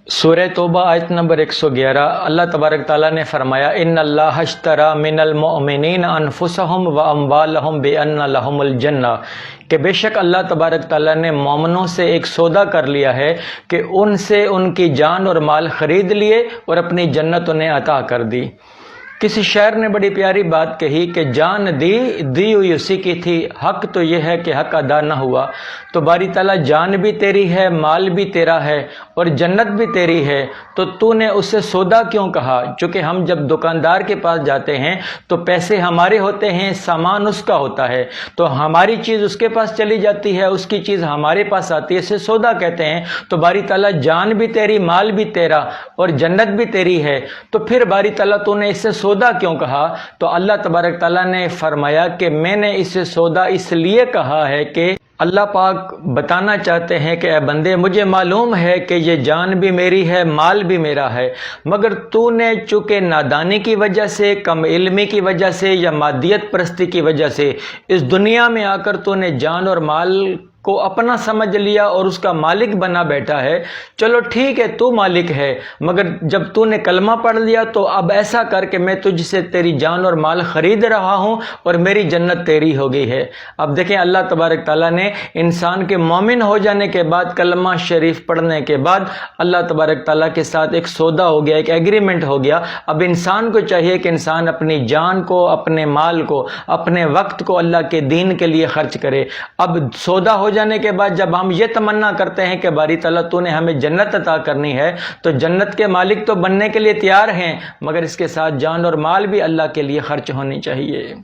सूरह तौबा आयत नंबर 111। अल्लाह तबारक ताला ने फरमाया, इन्न अल्लाह अश्तरा मिनल मुअमिनीन अनफुसहुम व अम्वालहुम बिअन्ना लहुमुल जन्ना, कि बेशक अल्लाह तबारक ताला ने मोमिनों से एक सौदा कर लिया है कि उनसे उनकी जान और माल ख़रीद लिए और अपनी जन्नत उन्हें अता कर दी। किसी शायर ने बड़ी प्यारी बात कही कि जान दी हुई उसी की थी, हक तो यह है कि हक अदा न हुआ। तो बारी ताला जान भी तेरी है, माल भी तेरा है और जन्नत भी तेरी है, तो तूने उससे सौदा क्यों कहा? चूँकि हम जब दुकानदार के पास जाते हैं तो पैसे हमारे होते हैं, सामान उसका होता है, तो हमारी चीज़ उसके पास चली जाती है, उसकी चीज़ हमारे पास आती है, इसे सौदा कहते हैं। तो बारी ताला जान भी तेरी, माल भी तेरा और जन्नत भी तेरी है, तो फिर बारी ताला तूने इससे सौदा क्यों कहा? तो अल्लाह तबारक ताला ने फरमाया कि मैंने इसे सौदा इसलिए कहा है कि अल्लाह पाक बताना चाहते हैं कि ए बंदे, मुझे मालूम है कि ये जान भी मेरी है, माल भी मेरा है, मगर तूने चूँकि नादानी की वजह से, कम इल्मी की वजह से या मादियत परस्ती की वजह से इस दुनिया में आकर तूने जान और माल को अपना समझ लिया और उसका मालिक बना बैठा है। चलो ठीक है, तू मालिक है, मगर जब तूने कलमा पढ़ लिया तो अब ऐसा कर कि मैं तुझसे तेरी जान और माल ख़रीद रहा हूँ और मेरी जन्नत तेरी हो गई है। अब देखें, अल्लाह तबारक ताला ने इंसान के मोमिन हो जाने के बाद, कलमा शरीफ पढ़ने के बाद, अल्लाह तबारक ताला के साथ एक सौदा हो गया, एक एग्रीमेंट हो गया। अब इंसान को चाहिए कि इंसान अपनी जान को, अपने माल को, अपने वक्त को अल्लाह के दीन के लिए खर्च करे। अब सौदा हो जाने के बाद जब हम ये तमन्ना करते हैं कि बारी ताला तूने हमें जन्नत अता करनी है, तो जन्नत के मालिक तो बनने के लिए तैयार हैं, मगर इसके साथ जान और माल भी अल्लाह के लिए खर्च होनी चाहिए।